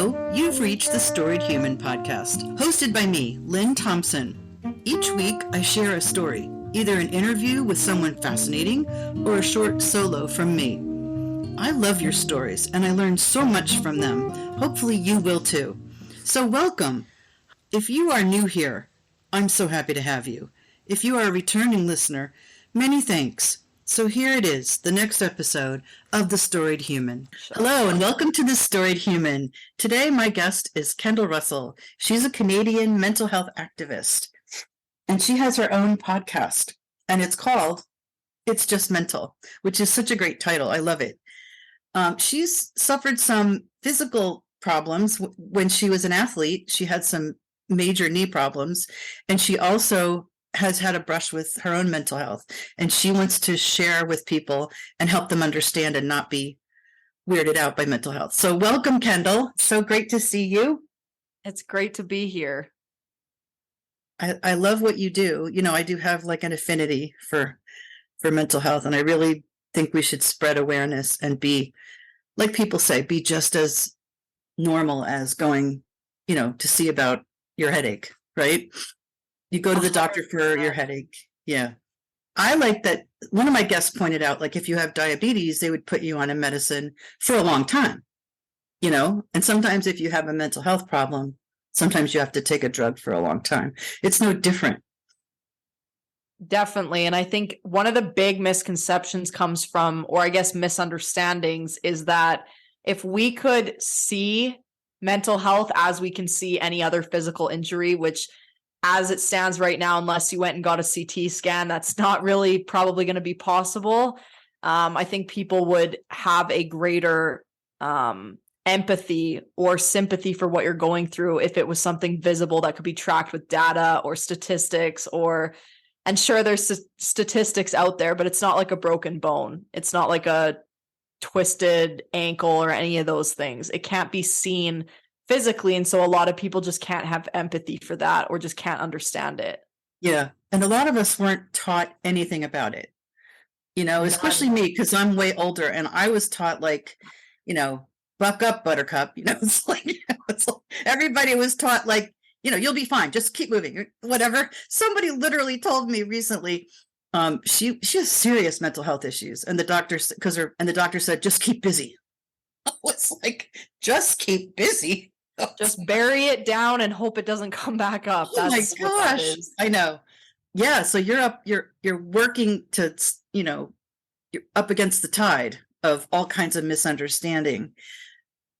Hello, you've reached the Storied Human podcast, hosted by me, Lynn Thompson. Each week, I share a story, either an interview with someone fascinating or a short solo from me. I love your stories, and I learn so much from them. Hopefully you will too. So welcome. If you are new here, I'm so happy to have you. If you are a returning listener, many thanks. So here it is, the next episode of The Storied Human. Hello, and welcome to The Storied Human. Today, my guest is Kendal Russell. She's a Canadian mental health activist, and she has her own podcast, and it's called It's Just Mental, which is such a great title. I love it. She's suffered some physical problems when she was an athlete. She had some major knee problems, and she also has had a brush with her own mental health, and she wants to share with people and help them understand and not be weirded out by mental health. So welcome, Kendal. So great to see you. It's great to be here. I love what you do. You know, I do have like an affinity for mental health, and I really think we should spread awareness and be, like people say, be just as normal as going, to see about your headache, right? You go to the doctor for your headache. Yeah. I like that one of my guests pointed out, like if you have diabetes, they would put you on a medicine for a long time, and sometimes if you have a mental health problem, sometimes you have to take a drug for a long time. It's no different. Definitely. And I think one of the big misconceptions comes from, or I guess misunderstandings, is that if we could see mental health as we can see any other physical injury, which as it stands right now, unless you went and got a CT scan, that's not really probably going to be possible. I think people would have a greater empathy or sympathy for what you're going through if it was something visible that could be tracked with data or statistics, and sure, there's statistics out there, but it's not like a broken bone. It's not like a twisted ankle or any of those things. It can't be seen physically, and so a lot of people just can't have empathy for that or just can't understand it. Yeah, and a lot of us weren't taught anything about it, especially me, because I'm way older, and I was taught like, buck up, buttercup. It's like, everybody was taught like, you'll be fine, just keep moving, whatever. Somebody literally told me recently, she has serious mental health issues, and the doctor said, just keep busy. I was like, just keep busy. Just bury it down and hope it doesn't come back up. Oh my gosh. I know. Yeah. So you're working to, you're up against the tide of all kinds of misunderstanding.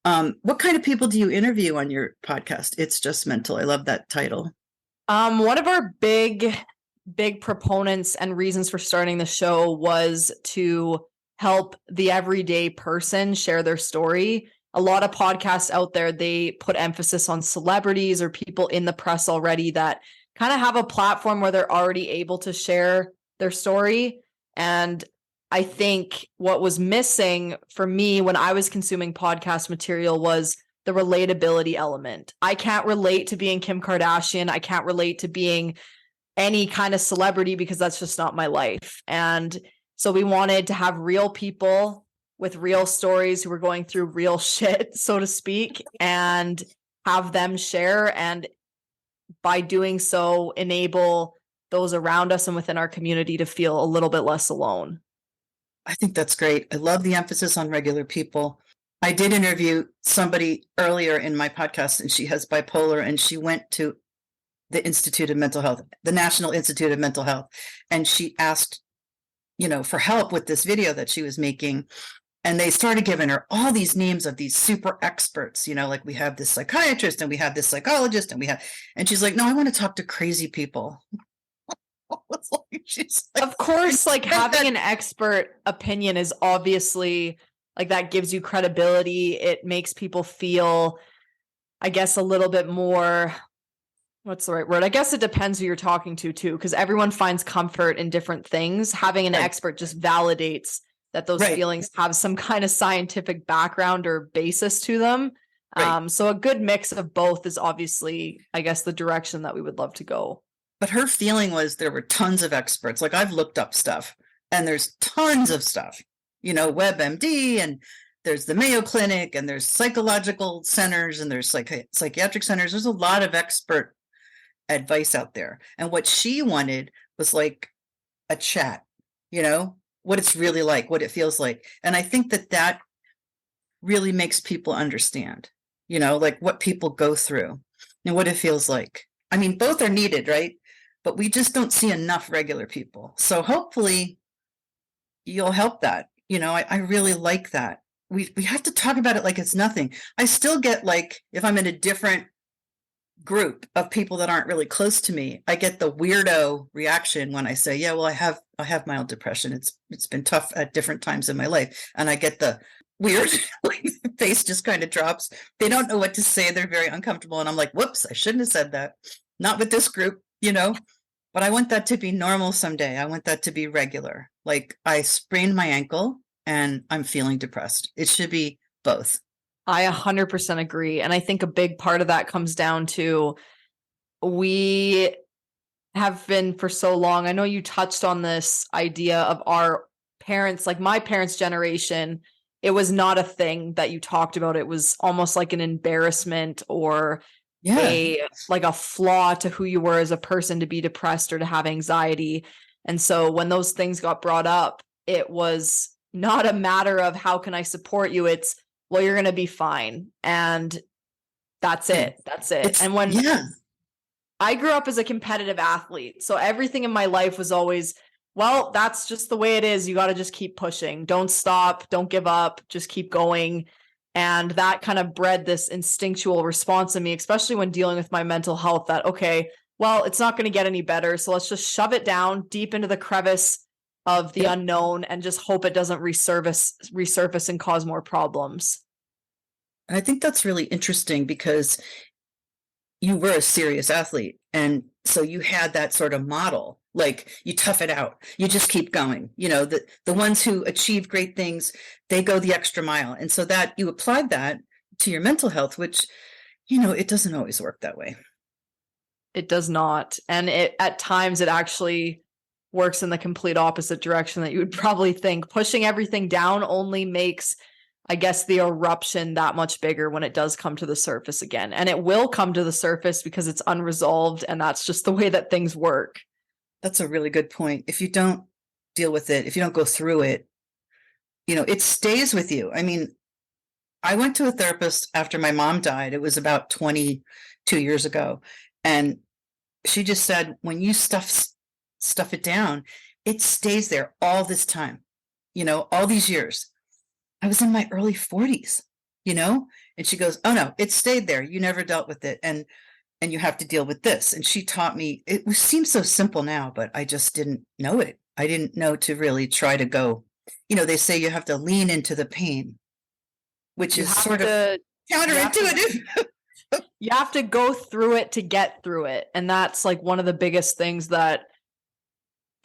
What kind of people do you interview on your podcast? It's Just Mental. I love that title. One of our big proponents and reasons for starting the show was to help the everyday person share their story. A lot of podcasts out there, they put emphasis on celebrities or people in the press already that kind of have a platform where they're already able to share their story. And I think what was missing for me when I was consuming podcast material was the relatability element. I can't relate to being Kim Kardashian. I can't relate to being any kind of celebrity because that's just not my life. And so we wanted to have real people with real stories who were going through real shit, so to speak, and have them share. And by doing so, enable those around us and within our community to feel a little bit less alone. I think that's great. I love the emphasis on regular people. I did interview somebody earlier in my podcast, and she has bipolar, and she went to the Institute of Mental Health, the National Institute of Mental Health, and she asked, for help with this video that she was making. And they started giving her all these names of these super experts, like we have this psychiatrist and we have this psychologist and she's like, no, I want to talk to crazy people. Of course, like having an expert opinion is obviously like that gives you credibility. It makes people feel, I guess, a little bit more, what's the right word? I guess it depends who you're talking to too, because everyone finds comfort in different things. Having an expert just validates that those feelings have some kind of scientific background or basis to them. So a good mix of both is obviously, I guess, the direction that we would love to go. But her feeling was there were tons of experts. Like I've looked up stuff and there's tons of stuff, WebMD and there's the Mayo Clinic, and there's psychological centers, and there's psychiatric centers. There's a lot of expert advice out there. And what she wanted was like a chat, what it's really like, what it feels like. And I think that really makes people understand, like what people go through and what it feels like. I mean, both are needed, right? But we just don't see enough regular people. So hopefully you'll help that. I really like that. We have to talk about it like it's nothing. I still get, like, if I'm in a different group of people that aren't really close to me, I get the weirdo reaction when I say, yeah, well, I have mild depression. It's been tough at different times in my life. And I get the weird, like, face just kind of drops. They don't know what to say. They're very uncomfortable. And I'm like, whoops, I shouldn't have said that. Not with this group, but I want that to be normal someday. I want that to be regular. Like, I sprained my ankle and I'm feeling depressed. It should be both. I 100% agree. And I think a big part of that comes down to, we have been for so long. I know you touched on this idea of our parents, like my parents' generation. It was not a thing that you talked about. It was almost like an embarrassment or a flaw to who you were as a person to be depressed or to have anxiety. And so when those things got brought up, it was not a matter of how can I support you? It's, well, you're going to be fine. And that's it. That's it. And when I grew up as a competitive athlete, so everything in my life was always, well, that's just the way it is. You got to just keep pushing. Don't stop. Don't give up. Just keep going. And that kind of bred this instinctual response in me, especially when dealing with my mental health, that, okay, well, it's not going to get any better. So let's just shove it down deep into the crevice of the unknown and just hope it doesn't resurface and cause more problems. And I think that's really interesting because you were a serious athlete. And so you had that sort of model, like, you tough it out, you just keep going. The ones who achieve great things, they go the extra mile. And so that you applied that to your mental health, which, it doesn't always work that way. It does not. And at times it actually works in the complete opposite direction that you would probably think. Pushing everything down only makes, I guess, the eruption that much bigger when it does come to the surface again. And it will come to the surface because it's unresolved, and that's just the way that things work. That's a really good point. If you don't deal with it, if you don't go through it, it stays with you. I mean, I went to a therapist after my mom died. It was about 22 years ago. And she just said, when you stuff it down, it stays there all this time, all these years. I was in my early 40s, and she goes, oh no, it stayed there. You never dealt with it. And you have to deal with this. And she taught me, it seems so simple now, but I just didn't know it. I didn't know to really try to go, they say you have to lean into the pain, which is sort of counterintuitive. You have to go through it to get through it. And that's like one of the biggest things that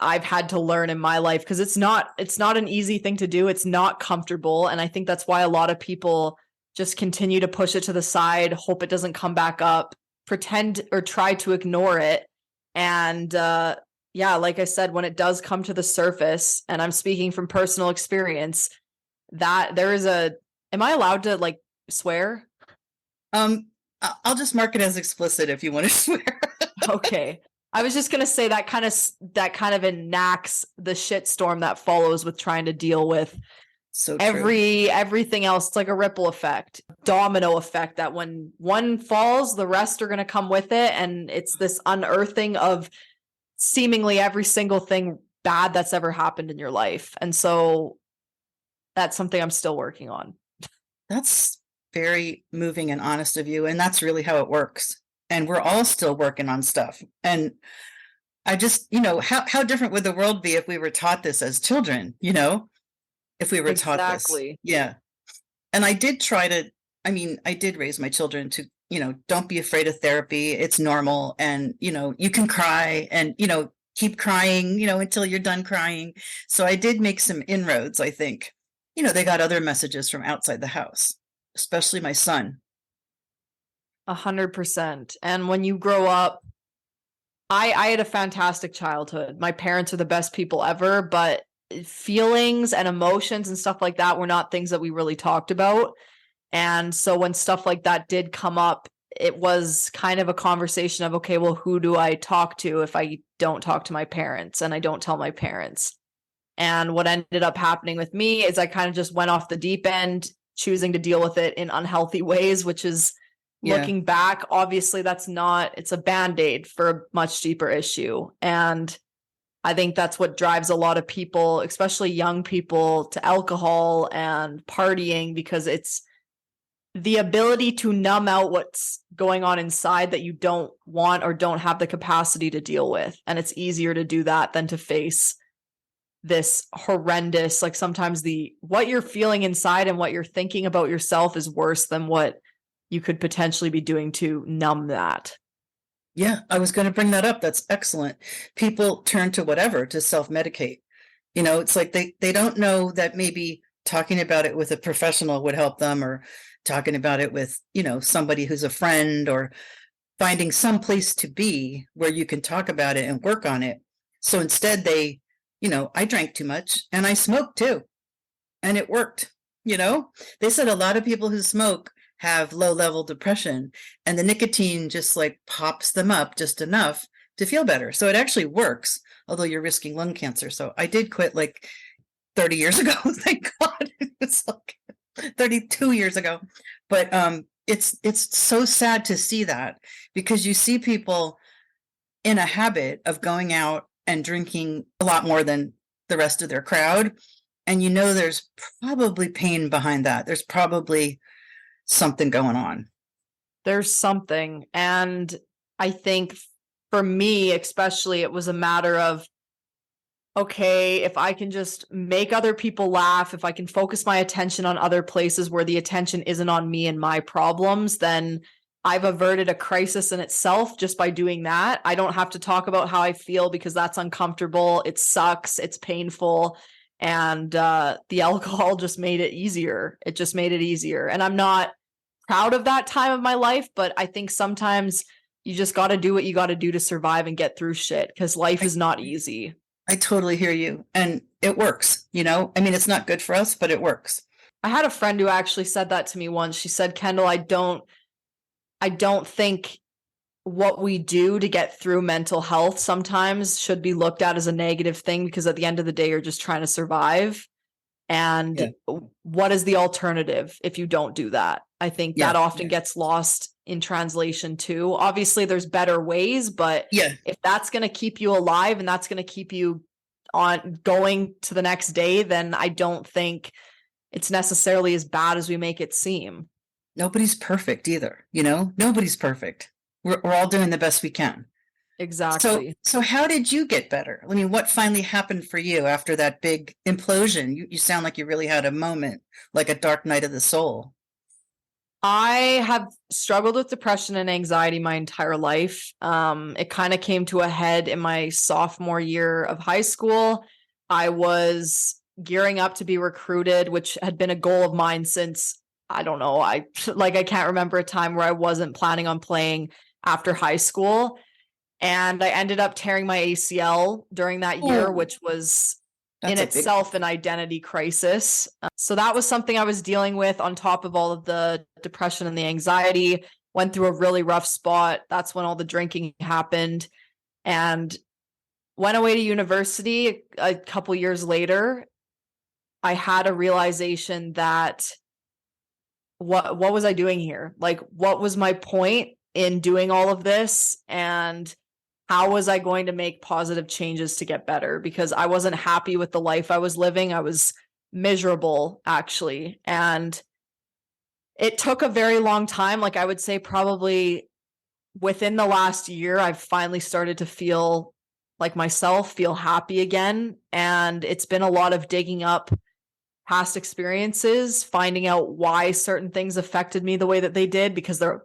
I've had to learn in my life, because it's not an easy thing to do. It's not comfortable. And I think that's why a lot of people just continue to push it to the side, hope it doesn't come back up, pretend or try to ignore it. And like I said, when it does come to the surface, and I'm speaking from personal experience, that there is am I allowed to like swear? I'll just mark it as explicit if you want to swear. Okay. I was just going to say that kind of enacts the shitstorm that follows with trying to deal with everything else. It's like a ripple effect, domino effect, that when one falls, the rest are going to come with it. And it's this unearthing of seemingly every single thing bad that's ever happened in your life. And so that's something I'm still working on. That's very moving and honest of you. And that's really how it works. And we're all still working on stuff. And I just, how different would the world be if we were taught this as children, if we were taught this. Yeah. And I did I did raise my children to, don't be afraid of therapy. It's normal. And, you can cry and, keep crying, until you're done crying. So I did make some inroads, I think. They got other messages from outside the house, especially my son. 100%. And when you grow up, I had a fantastic childhood. My parents are the best people ever, but feelings and emotions and stuff like that were not things that we really talked about. And so when stuff like that did come up, it was kind of a conversation of, okay, well, who do I talk to if I don't talk to my parents and I don't tell my parents? And what ended up happening with me is I kind of just went off the deep end, choosing to deal with it in unhealthy ways, which is looking back, obviously it's a Band-Aid for a much deeper issue. And I think that's what drives a lot of people, especially young people, to alcohol and partying, because it's the ability to numb out what's going on inside that you don't want or don't have the capacity to deal with. And it's easier to do that than to face this horrendous, like sometimes what you're feeling inside and what you're thinking about yourself is worse than what you could potentially be doing to numb that. Yeah, I was going to bring that up. That's excellent. People turn to whatever to self-medicate. It's like they don't know that maybe talking about it with a professional would help them, or talking about it with, somebody who's a friend, or finding some place to be where you can talk about it and work on it. So instead I drank too much and I smoked too. And it worked. They said a lot of people who smoke have low level depression, and the nicotine just like pops them up just enough to feel better. So it actually works, although you're risking lung cancer. So I did quit like 30 years ago. Thank God. It's like 32 years ago. But it's so sad to see that, because you see people in a habit of going out and drinking a lot more than the rest of their crowd. And there's probably pain behind that. There's probably something going on. There's something. And I think for me, especially, it was a matter of, okay, if I can just make other people laugh, if I can focus my attention on other places where the attention isn't on me and my problems, then I've averted a crisis in itself just by doing that. I don't have to talk about how I feel because that's uncomfortable. It sucks. It's painful. And the alcohol just made it easier. It just made it easier. And I'm not proud of that time of my life, but I think sometimes you just got to do what you got to do to survive and get through shit, because life is not easy. I totally hear you. And it works, it's not good for us, but it works. I had a friend who actually said that to me once. She said, Kendal, I don't think what we do to get through mental health sometimes should be looked at as a negative thing, because at the end of the day, you're just trying to survive. And what is the alternative if you don't do that? I think that often gets lost in translation too. Obviously, there's better ways, but if that's going to keep you alive and that's going to keep you on going to the next day, then I don't think it's necessarily as bad as we make it seem. Nobody's perfect either. Nobody's perfect. We're all doing the best we can. Exactly. So how did you get better? What finally happened for you after that big implosion? You sound like you really had a moment, like a dark night of the soul. I have struggled with depression and anxiety my entire life. It kind of came to a head in my sophomore year of high school. I was gearing up to be recruited, which had been a goal of mine since, I don't know, I can't remember a time where I wasn't planning on playing after high school. And I ended up tearing my ACL during that year, which was in itself an identity crisis. So that was something I was dealing with on top of all of the depression and the anxiety. Went through a really rough spot. That's when all the drinking happened, and went away to university. A couple years later, I had a realization that what was I doing here? Like, what was my point in doing all of this? And how was I going to make positive changes to get better? Because I wasn't happy with the life I was living. I was miserable, actually. And it took a very long time. Like, I would say probably within the last year, I've finally started to feel like myself, feel happy again. And it's been a lot of digging up past experiences, finding out why certain things affected me the way that they did, because there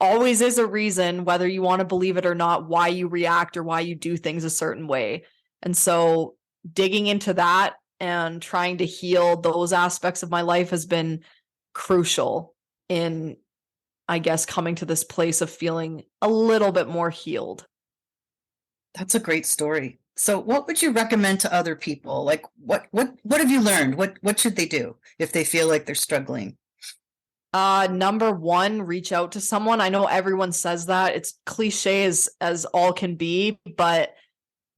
always is a reason, whether you want to believe it or not, why you react or why you do things a certain way. And so digging into that and trying to heal those aspects of my life has been crucial in, I guess, coming to this place of feeling a little bit more healed. That's a great story. So what would you recommend to other people? Like what have you learned? What should they do if they feel like they're struggling? Number one, reach out to someone. I know everyone says that. It's cliche as all can be, but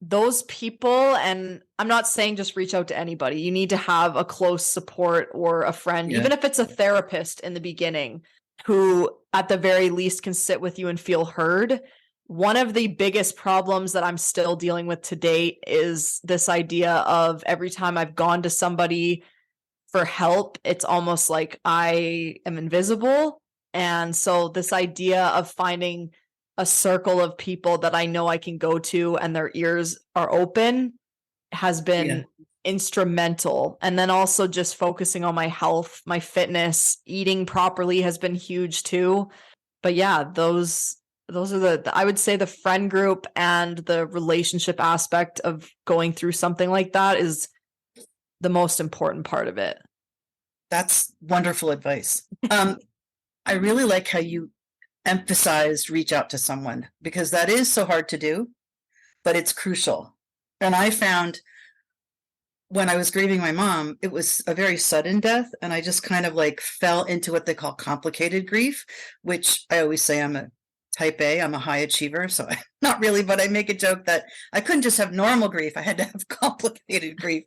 those people, and I'm not saying just reach out to anybody. You need to have a close support or a friend, Yeah. even if it's a therapist in the beginning, who at the very least can sit with you and feel heard. One of the biggest problems that I'm still dealing with to date is this idea of every time I've gone to somebody for help, it's almost like I am invisible. And so this idea of finding a circle of people that I know I can go to and their ears are open has been instrumental. And then also just focusing on my health, my fitness, eating properly has been huge too. But yeah, those are I would say the friend group and the relationship aspect of going through something like that is the most important part of it. That's wonderful advice. I really like how you emphasized reach out to someone, because that is so hard to do, but it's crucial. And I found when I was grieving my mom, it was a very sudden death, and I just kind of like fell into what they call complicated grief, which I always say I'm a type A, I'm a high achiever. So not really, but I make a joke that I couldn't just have normal grief. I had to have complicated grief,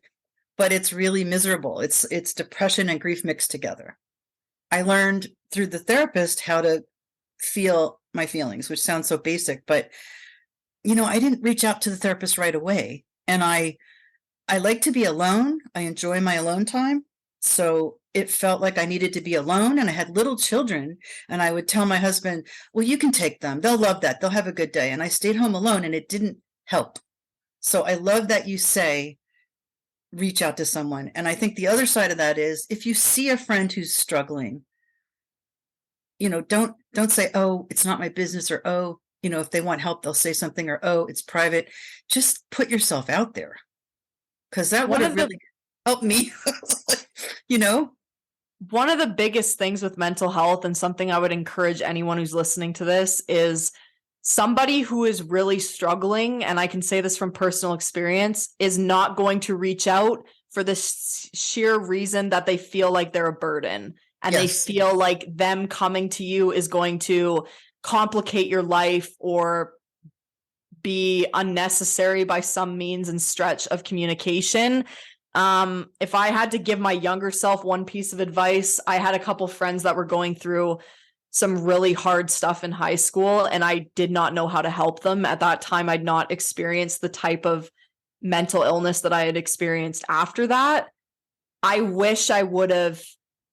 but it's really miserable. It's depression and grief mixed together. I learned through the therapist how to feel my feelings, which sounds so basic, but I didn't reach out to the therapist right away. And I like to be alone. I enjoy my alone time. So it felt like I needed to be alone, and I had little children, and I would tell my husband, well, you can take them. They'll love that. They'll have a good day. And I stayed home alone, and it didn't help. So I love that you say, reach out to someone. And I think the other side of that is, if you see a friend who's struggling, don't say, oh, it's not my business, or, oh, if they want help, they'll say something, or, oh, it's private. Just put yourself out there, because that would have really helped me. One of the biggest things with mental health, and something I would encourage anyone who's listening to this, is somebody who is really struggling, and I can say this from personal experience, is not going to reach out for the sheer reason that they feel like they're a burden. And they feel like them coming to you is going to complicate your life or be unnecessary by some means and stretch of communication. If I had to give my younger self one piece of advice, I had a couple friends that were going through some really hard stuff in high school, and I did not know how to help them. At that time, I'd not experienced the type of mental illness that I had experienced after that. I wish I would have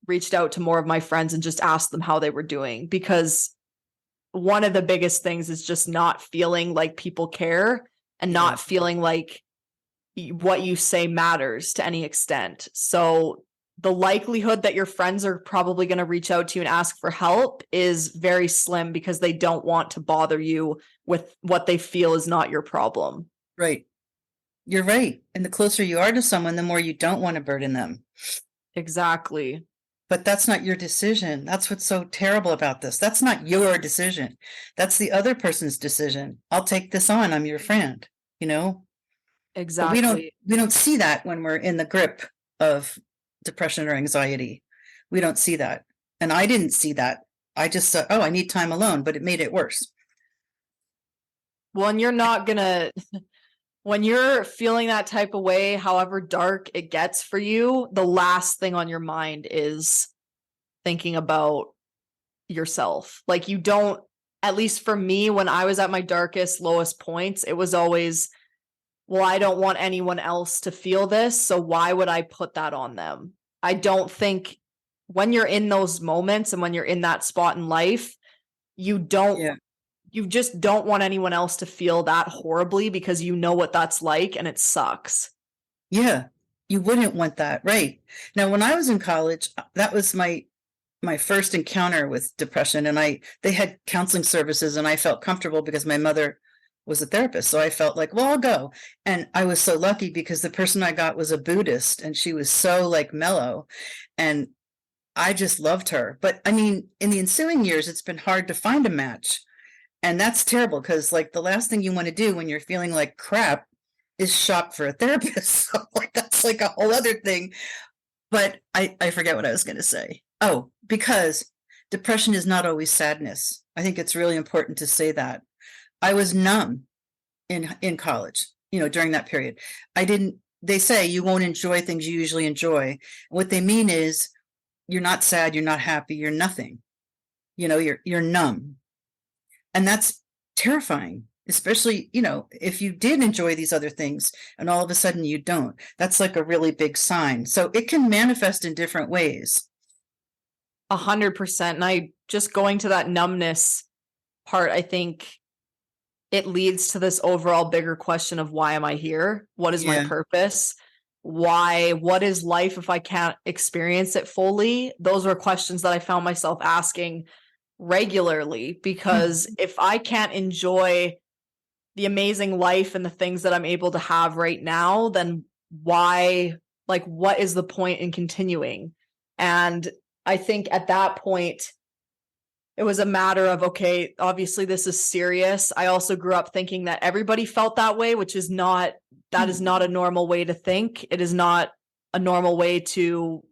reached out to more of my friends and just asked them how they were doing, because one of the biggest things is just not feeling like people care and not feeling like what you say matters to any extent. So the likelihood that your friends are probably going to reach out to you and ask for help is very slim, because they don't want to bother you with what they feel is not your problem. Right. You're right. And the closer you are to someone, the more you don't want to burden them. Exactly. But that's not your decision. That's what's so terrible about this. That's not your decision. That's the other person's decision. I'll take this on. I'm your friend, Exactly. But we don't see that when we're in the grip of depression or anxiety. We don't see that. And I didn't see that. I just said, oh, I need time alone, but it made it worse. Well, and you're not gonna, when you're feeling that type of way, however dark it gets for you, the last thing on your mind is thinking about yourself. Like, you don't, at least for me, when I was at my darkest, lowest points, it was always, well, I don't want anyone else to feel this, so why would I put that on them? I don't think when you're in those moments and when you're in that spot in life, you just don't want anyone else to feel that horribly, because you know what that's like and it sucks. Yeah, you wouldn't want that. Right. Now, when I was in college, that was my first encounter with depression, and they had counseling services, and I felt comfortable because my mother was a therapist. So I felt like, well, I'll go. And I was so lucky because the person I got was a Buddhist, and she was so like mellow, and I just loved her. But I mean, in the ensuing years, it's been hard to find a match. And that's terrible, because like the last thing you want to do when you're feeling like crap is shop for a therapist. So like that's like a whole other thing. But I forget what I was going to say. Oh, because depression is not always sadness. I think it's really important to say that. I was numb in college, during that period. They say you won't enjoy things you usually enjoy. What they mean is you're not sad, you're not happy, you're nothing. You're numb. And that's terrifying, especially, if you did enjoy these other things and all of a sudden you don't. That's like a really big sign. So it can manifest in different ways. 100%. And I just going to that numbness part, I think it leads to this overall bigger question of why am I here? What is my purpose? What is life if I can't experience it fully? Those are questions that I found myself asking regularly, because if I can't enjoy the amazing life and the things that I'm able to have right now, then why, like, what is the point in continuing? And I think at that point, it was a matter of, okay, obviously this is serious. I also grew up thinking that everybody felt that way, which is not, that is not a normal way to think. It is not a normal way to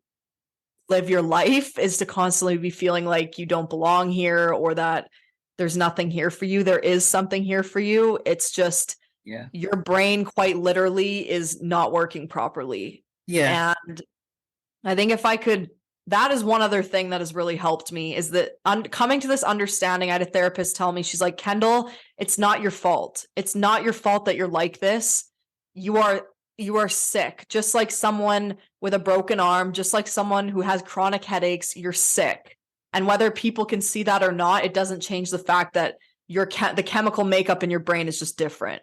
live your life, is to constantly be feeling like you don't belong here or that there's nothing here for you. There is something here for you. It's just your brain quite literally is not working properly. Yeah. And I think if I could, that is one other thing that has really helped me, is that coming to this understanding. I had a therapist tell me, she's like, Kendal, it's not your fault. It's not your fault that you're like this. You are sick. Just like someone with a broken arm, just like someone who has chronic headaches, you're sick. And whether people can see that or not, it doesn't change the fact that the chemical makeup in your brain is just different.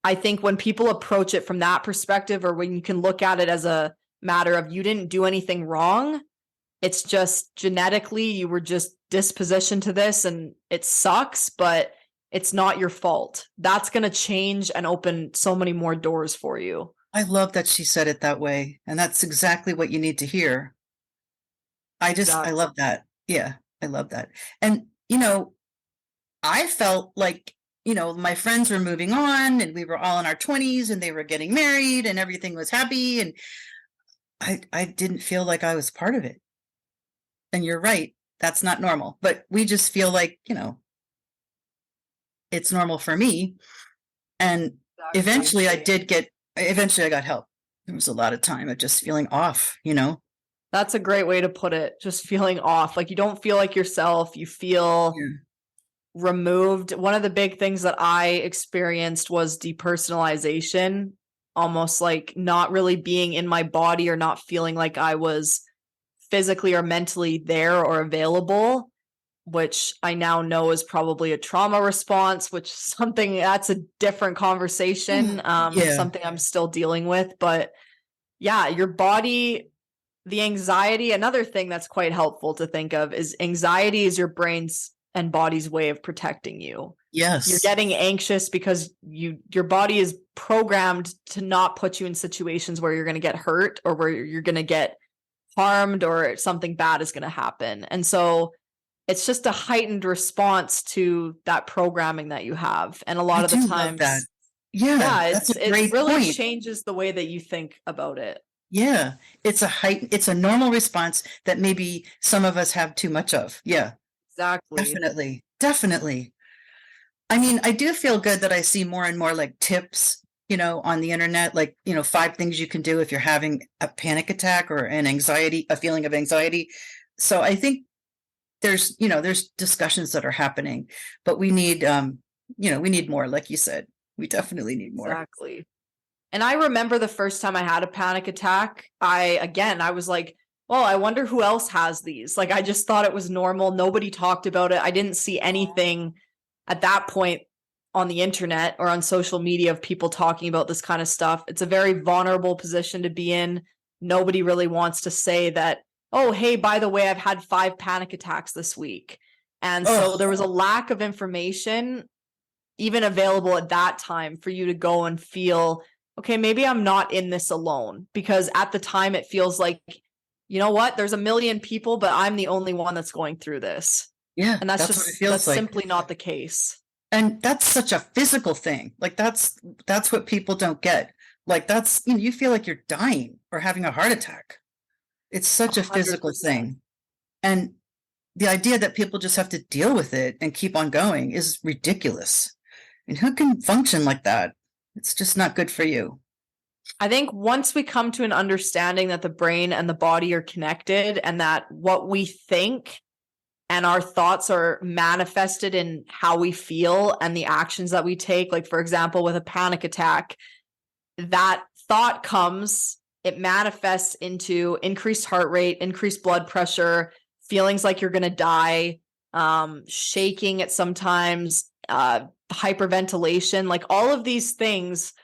I think when people approach it from that perspective, or when you can look at it as a matter of you didn't do anything wrong, it's just genetically you were just dispositioned to this and it sucks, but it's not your fault. That's going to change and open so many more doors for you. I love that she said it that way. And that's exactly what you need to hear. I love that. Yeah, I love that. And, I felt like, my friends were moving on and we were all in our 20s and they were getting married and everything was happy. And I didn't feel like I was part of it. And you're right. That's not normal. But we just feel like, it's normal for me. And eventually I got help. There was a lot of time of just feeling off, That's a great way to put it. Just feeling off. Like you don't feel like yourself. You feel removed. One of the big things that I experienced was depersonalization, almost like not really being in my body or not feeling like I was physically or mentally there or available, which I now know is probably a trauma response, which is something that's a different conversation. Something I'm still dealing with. But yeah, your body, the anxiety, another thing that's quite helpful to think of is anxiety is your brain's and body's way of protecting you. Yes. You're getting anxious because your body is programmed to not put you in situations where you're going to get hurt or where you're going to get harmed or something bad is going to happen. And so it's just a heightened response to that programming that you have. And a lot of the times, it really changes the way that you think about it. Yeah. It's a normal response that maybe some of us have too much of. Yeah. Exactly. Definitely. I mean, I do feel good that I see more and more like tips, on the internet, like, 5 things you can do if you're having a panic attack or a feeling of anxiety. So I think there's discussions that are happening, but we need, we need more, like you said. We definitely need more. Exactly. And I remember the first time I had a panic attack, I was like, well, I wonder who else has these. Like, I just thought it was normal. Nobody talked about it. I didn't see anything at that point on the internet or on social media of people talking about this kind of stuff. It's a very vulnerable position to be in. Nobody really wants to say that, oh, hey, by the way, I've had 5 panic attacks this week. And so there was a lack of information even available at that time for you to go and feel, okay, maybe I'm not in this alone. Because at the time it feels like, you know what, there's a million people, but I'm the only one that's going through this. Yeah. And that's simply not the case. And that's such a physical thing. Like that's what people don't get. Like that's, you feel like you're dying or having a heart attack. It's such a physical 100%. thing. And the idea that people just have to deal with it and keep on going is ridiculous. And who can function like that? It's just not good for you. I think once we come to an understanding that the brain and the body are connected and that what we think and our thoughts are manifested in how we feel and the actions that we take, like for example, with a panic attack, that thought comes, it manifests into increased heart rate, increased blood pressure, feelings like you're going to die, shaking at sometimes, hyperventilation, like all of these things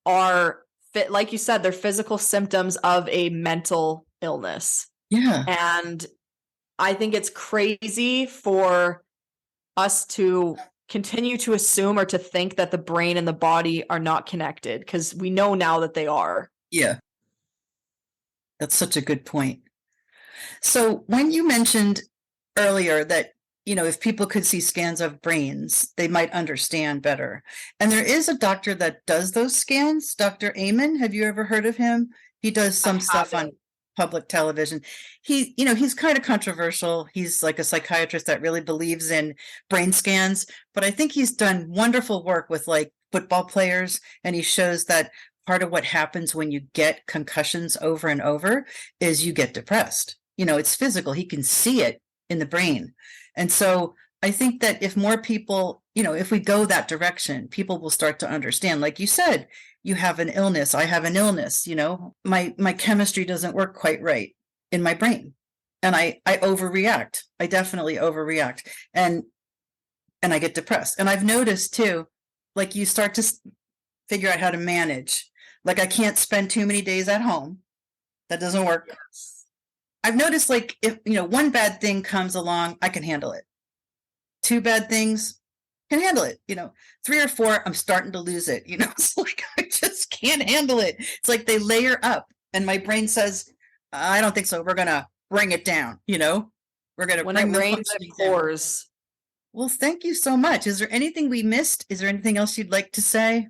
are fit, like you said, they're physical symptoms of a mental illness. Yeah. And I think it's crazy for us to continue to assume or to think that the brain and the body are not connected, because we know now that they are. Yeah. That's such a good point. So when you mentioned earlier that, if people could see scans of brains, they might understand better. And there is a doctor that does those scans, Dr. Amen. Have you ever heard of him? He does some stuff on public television. He's kind of controversial. He's like a psychiatrist that really believes in brain scans, but I think he's done wonderful work with like football players. And he shows that part of what happens when you get concussions over and over is you get depressed. It's physical. He can see it in the brain. And so I think that if more people, if we go that direction, people will start to understand, like you said, you have an illness, I have an illness, my chemistry doesn't work quite right in my brain. And I overreact. I definitely overreact. And I get depressed. And I've noticed too, like you start to figure out how to manage. Like I can't spend too many days at home. That doesn't work. Yes. I've noticed like if, one bad thing comes along, I can handle it. Two bad things, can handle it. 3 or 4, I'm starting to lose it. It's like, I just can't handle it. It's like they layer up and my brain says, I don't think so. We're going to bring it down. We're going to bring the pores. Well, thank you so much. Is there anything we missed? Is there anything else you'd like to say?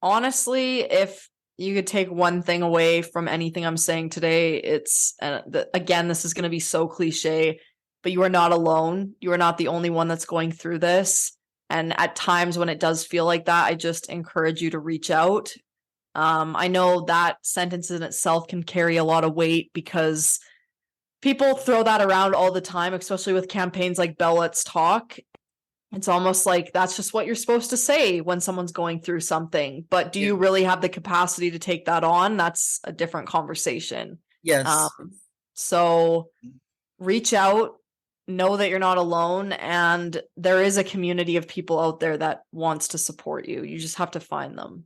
Honestly, if you could take one thing away from anything I'm saying today, it's, again, this is going to be so cliche, but you are not alone. You are not the only one that's going through this. And at times when it does feel like that, I just encourage you to reach out. I know that sentence in itself can carry a lot of weight because people throw that around all the time, especially with campaigns like Bell Let's Talk. It's almost like that's just what you're supposed to say when someone's going through something. But do you really have the capacity to take that on? That's a different conversation. Yes. So reach out, know that you're not alone, and there is a community of people out there that wants to support you. You just have to find them.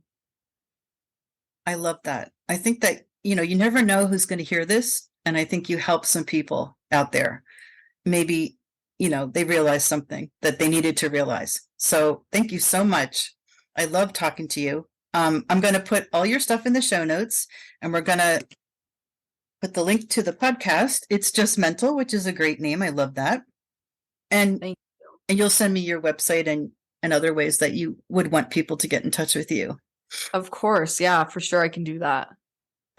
I love that. I think that, you never know who's going to hear this. And I think you help some people out there. Maybe they realized something that they needed to realize. So thank you so much. I love talking to you. I'm going to put all your stuff in the show notes, and we're going to put the link to the podcast. It's Just Mental, which is a great name. I love that. And thank you. And you'll send me your website and other ways that you would want people to get in touch with you. Of course. Yeah, for sure. I can do that.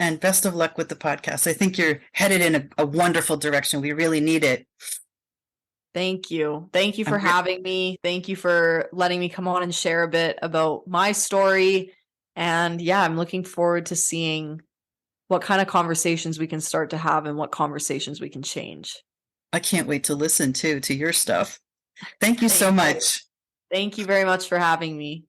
And best of luck with the podcast. I think you're headed in a wonderful direction. We really need it. Thank you. Thank you for having me. Thank you for letting me come on and share a bit about my story. And yeah, I'm looking forward to seeing what kind of conversations we can start to have and what conversations we can change. I can't wait to listen to your stuff. Thank you so much. Thank you very much for having me.